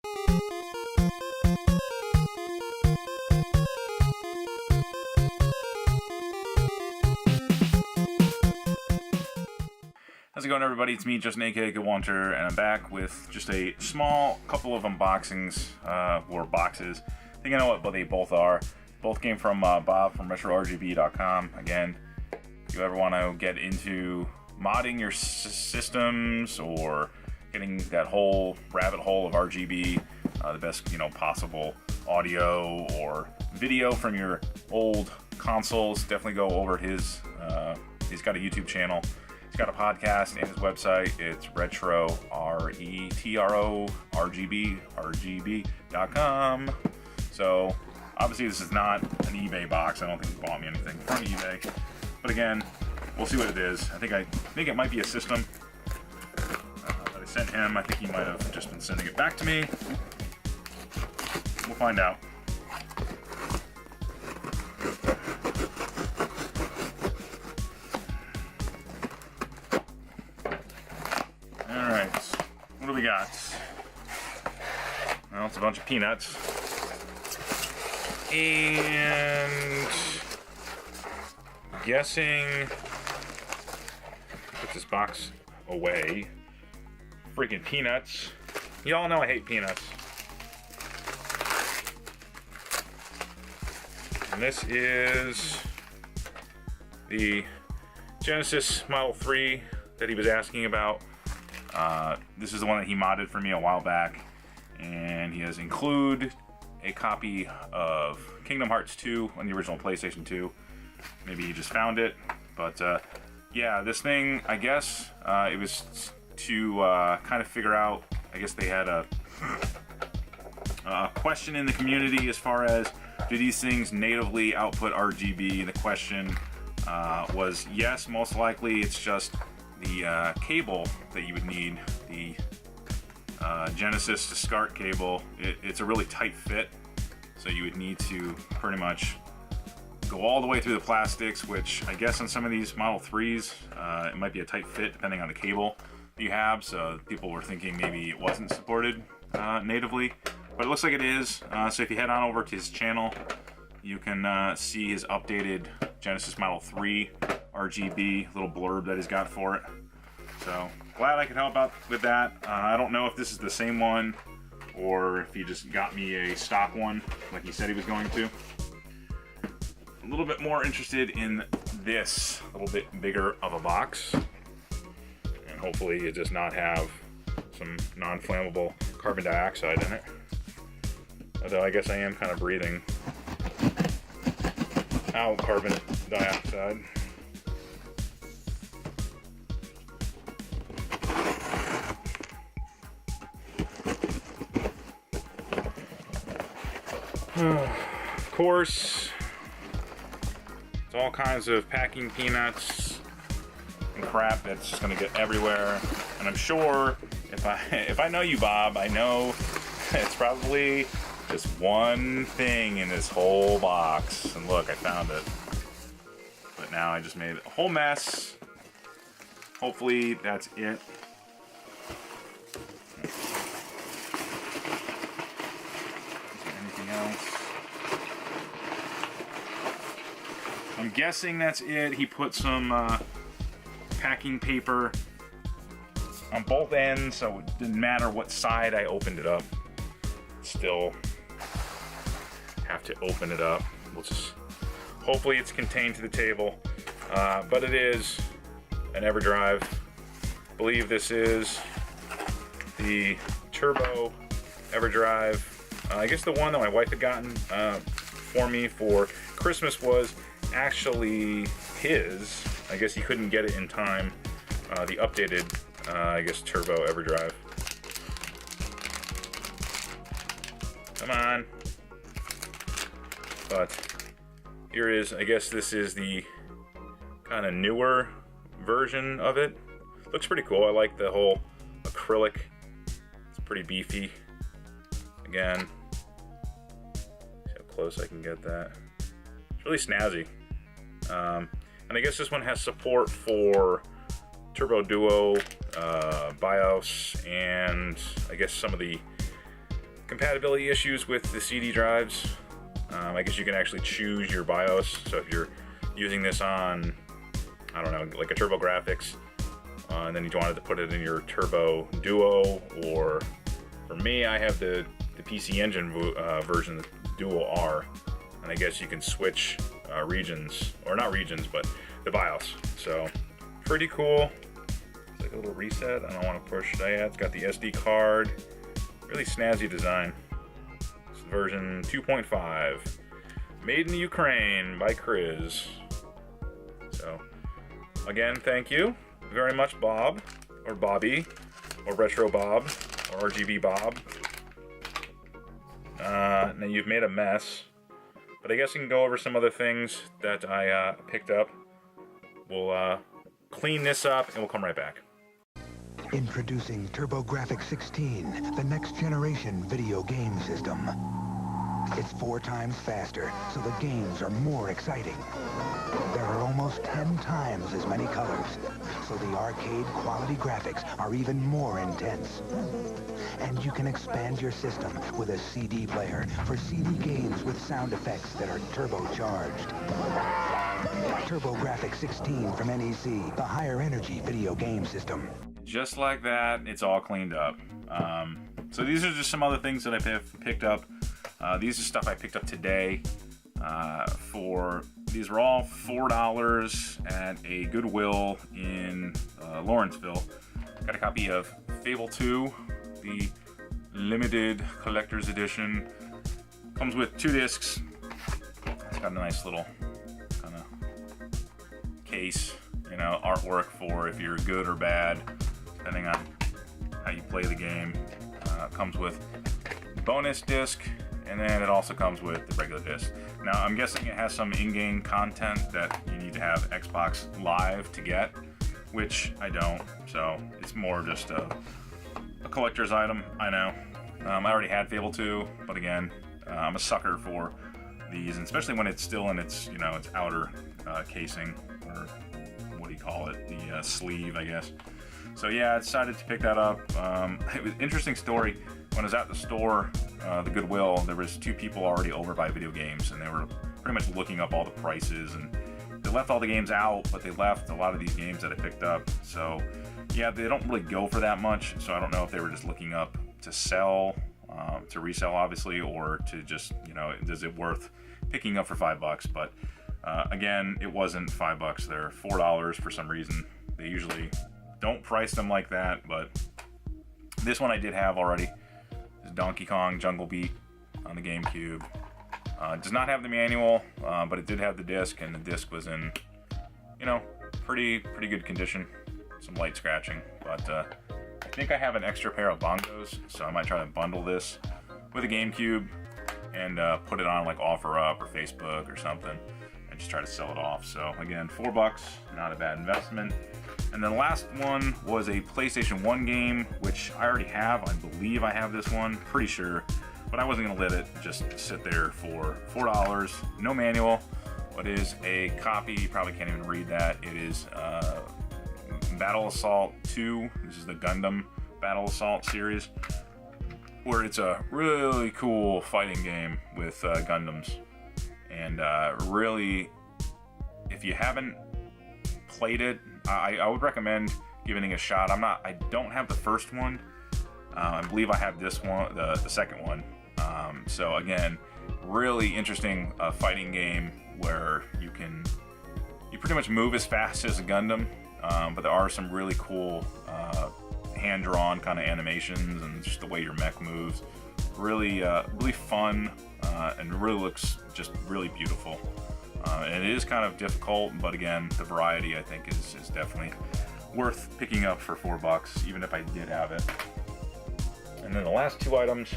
How's it going, everybody? It's me, Justin, aka Good Hunter, and I'm back with just a small couple of unboxings, or boxes. I think I know what they both are. Both came from Bob from RetroRGB.com. Again, if you ever want to get into modding your systems or getting that whole rabbit hole of RGB, the best possible audio or video from your old consoles, definitely go over his. He's got a YouTube channel. He's got a podcast and his website. It's RetroRGB.com. So obviously this is not an eBay box. I don't think he bought me anything from eBay. But again, we'll see what it is. I think it might be a system that I sent him. I think he might have just been sending it back to me. We'll find out. What do we got? Well, it's a bunch of peanuts. And guessing, put this box away. Freaking peanuts. Y'all know I hate peanuts. And this is the Genesis Model 3 that he was asking about. This is the one that he modded for me a while back, and he has included a copy of Kingdom Hearts 2 on the original PlayStation 2. Maybe he just found it, but yeah, this thing, I guess, it was to kind of figure out, I guess they had a question in the community as far as, do these things natively output RGB? The question was yes, most likely it's just the cable that you would need, the Genesis to SCART cable. It's a really tight fit, so you would need to pretty much go all the way through the plastics, which I guess on some of these Model 3s, it might be a tight fit depending on the cable that you have, so people were thinking maybe it wasn't supported natively, but it looks like it is. So if you head on over to his channel, you can see his updated Genesis Model 3 RGB little blurb that he's got for it. So glad I could help out with that. I don't know if this is the same one or if he just got me a stock one like he said he was going to. A little bit more interested in this, a little bit bigger of a box, and hopefully it does not have some non-flammable carbon dioxide in it. Although I guess I am kind of breathing out carbon dioxide. Of course, it's all kinds of packing peanuts and crap that's just gonna get everywhere. And I'm sure if I know you, Bob, I know it's probably just one thing in this whole box. And look, I found it. But now I just made a whole mess. Hopefully that's it. I'm guessing that's it. He put some packing paper on both ends, so it didn't matter what side I opened it up. Still have to open it up. We'll just hopefully it's contained to the table, but it is an EverDrive. I believe this is the Turbo EverDrive. I guess the one that my wife had gotten for me for Christmas was actually his. I guess he couldn't get it in time. The updated, I guess, Turbo EverDrive. Come on. But here is, I guess this is the kind of newer version of it. Looks pretty cool. I like the whole acrylic. It's pretty beefy. Again, see how close I can get that. It's really snazzy. And I guess this one has support for Turbo Duo, BIOS, and I guess some of the compatibility issues with the CD drives. I guess you can actually choose your BIOS. So if you're using this on, I don't know, like a TurboGrafx, and then you wanted to put it in your Turbo Duo, or for me, I have the PC Engine version, the Duo R, and I guess you can switch regions, or not regions, but the BIOS. So pretty cool. It's like a little reset. I don't want to push that. It's got the SD card. Really snazzy design. It's version 2.5. Made in the Ukraine by Chris. So again, thank you very much, Bob, or Bobby, or Retro Bob, or RGB Bob. Now you've made a mess, but I guess you can go over some other things that I picked up. We'll clean this up and we'll come right back. Introducing TurboGrafx-16, the next generation video game system. It's 4 times faster, so the games are more exciting. There are almost 10 times as many colors, so the arcade quality graphics are even more intense. And you can expand your system with a CD player for CD games with sound effects that are turbocharged. TurboGrafx-16 from NEC, the higher energy video game system. Just like that, it's all cleaned up. So these are just some other things that I picked up. These are stuff I picked up today. These were all $4 at a Goodwill in Lawrenceville. Got a copy of Fable 2, the limited collector's edition. Comes with 2 discs. It's got a nice little kind of case, you know, artwork for if you're good or bad, depending on how you play the game. Comes with bonus disc, and then it also comes with the regular disc. Now, I'm guessing it has some in-game content that you need to have Xbox Live to get, which I don't, so it's more just a collector's item, I know. I already had Fable 2, but again, I'm a sucker for these, and especially when it's still in its, you know, its outer casing, or what do you call it, the sleeve, I guess. So yeah, I decided to pick that up. It was an interesting story. When I was at the store, the Goodwill, there was 2 people already over by video games, and they were pretty much looking up all the prices, and they left all the games out, but they left a lot of these games that I picked up. So yeah, they don't really go for that much, so I don't know if they were just looking up to sell, to resell obviously, or to just, you know, is it worth picking up for $5? But again, it wasn't $5. They're $4 for some reason. They usually don't price them like that, but this one I did have already. This is Donkey Kong Jungle Beat on the GameCube. It does not have the manual, but it did have the disc, and the disc was in, you know, pretty good condition. Some light scratching, but I think I have an extra pair of bongos, so I might try to bundle this with a GameCube and put it on like OfferUp or Facebook or something, and just try to sell it off. So again, $4, not a bad investment. And then the last one was a PlayStation 1 game, which I already have. I believe I have this one, pretty sure. But I wasn't going to let it just sit there for $4. No manual, but it is a copy. You probably can't even read that. It is Battle Assault 2. This is the Gundam Battle Assault series, where it's a really cool fighting game with Gundams. And really, if you haven't played it, I would recommend giving it a shot. I don't have the first one. I believe I have this one, the second one. So again, really interesting fighting game where you pretty much move as fast as a Gundam, but there are some really cool hand-drawn kind of animations and just the way your mech moves. Really fun, and really looks just really beautiful. And it is kind of difficult, but again, the variety I think is definitely worth picking up for $4, even if I did have it. And then the last 2 items,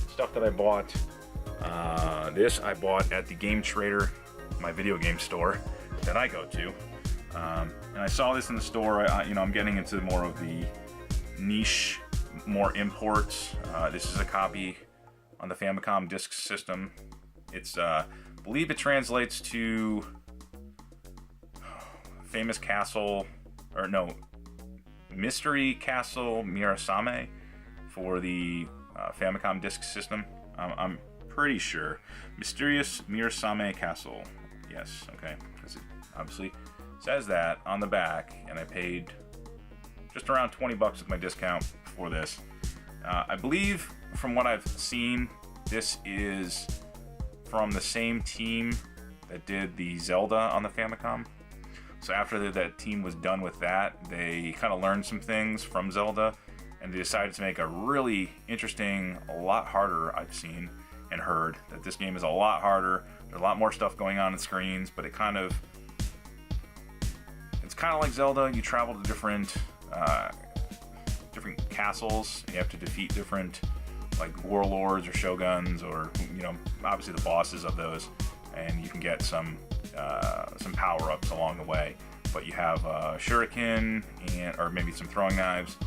stuff that I bought. This I bought at the Game Trader, my video game store that I go to. And I saw this in the store. I'm getting into more of the niche, more imports. This is a copy on the Famicom Disk System. It's I believe it translates to Famous Castle, or no, Mystery Castle Mirasame for the Famicom Disk System. I'm pretty sure. Mysterious Mirasame Castle. Yes, okay. Because it obviously says that on the back, and I paid just around 20 bucks with my discount for this. I believe, from what I've seen, this is from the same team that did the Zelda on the Famicom. So after that team was done with that, they kind of learned some things from Zelda, and they decided to make a really interesting, a lot harder, I've seen and heard, that this game is a lot harder. There's a lot more stuff going on screens, but it's kind of like Zelda. You travel to different castles. You have to defeat different, like, warlords or shoguns, or, you know, obviously the bosses of those, and you can get some power-ups along the way. But you have shuriken, or maybe some throwing knives,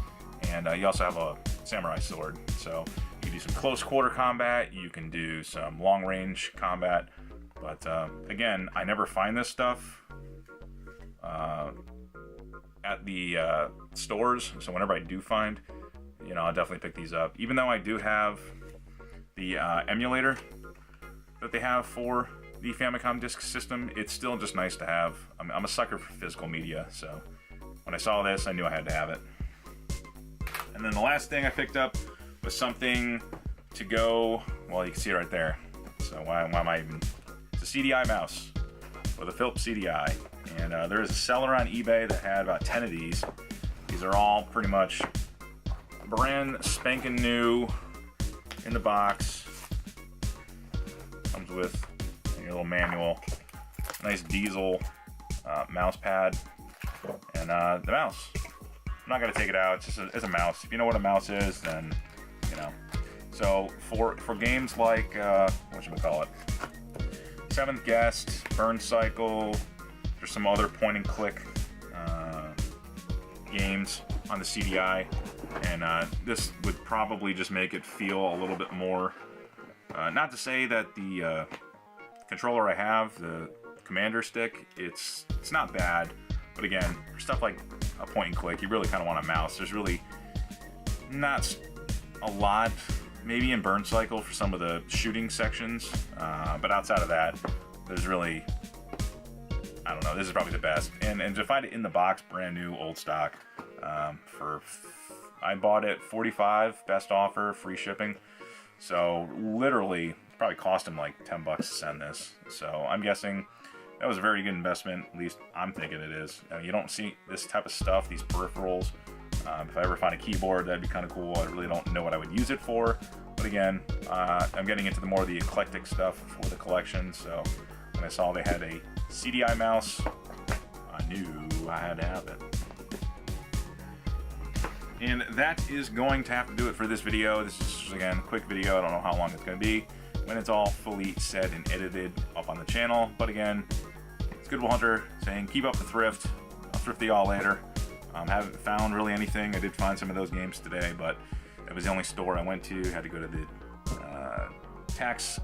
and you also have a samurai sword. So you can do some close quarter combat, you can do some long range combat, but again, I never find this stuff at the stores, so whenever I do find, you know, I'll definitely pick these up. Even though I do have the emulator that they have for the Famicom Disk System, it's still just nice to have. I'm a sucker for physical media, so when I saw this, I knew I had to have it. And then the last thing I picked up was something to go, well, you can see it right there. So why am I even? It's a CDI mouse with a Philips CDI. And there is a seller on eBay that had about 10 of these. These are all pretty much brand spanking new in the box. Comes with your little manual, nice diesel mouse pad, and the mouse. I'm not gonna take it out. It's a mouse. If you know what a mouse is, then you know. So for games like whatchamacallit, Seventh Guest, Burn Cycle, there's some other point and click games on the CDI, and this would probably just make it feel a little bit more. Not to say that the controller I have, the commander stick, it's not bad, but again, for stuff like a point and click, you really kind of want a mouse. There's really not a lot, maybe in Burn Cycle for some of the shooting sections, but outside of that, there's really, I don't know, this is probably the best. And to find it in the box, brand new, old stock, I bought it $45, best offer, free shipping. So literally, it probably cost him like 10 bucks to send this. So I'm guessing that was a very good investment. At least I'm thinking it is. You don't see this type of stuff, these peripherals. If I ever find a keyboard, that'd be kind of cool. I really don't know what I would use it for. But again, I'm getting into the more of the eclectic stuff for the collection. So when I saw they had a CDI mouse, I knew I had to have it. And that is going to have to do it for this video. This is, again, a quick video. I don't know how long it's going to be when it's all fully said and edited up on the channel. But again, it's Good Will Hunter saying keep up the thrift. I'll thrift y'all later. Haven't found really anything. I did find some of those games today, but it was the only store I went to. Had to go to the tax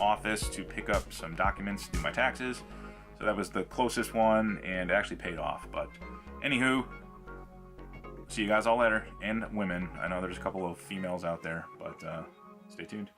office to pick up some documents to do my taxes. So that was the closest one, and it actually paid off. But anywho, see you guys all later, and women. I know there's a couple of females out there, but stay tuned.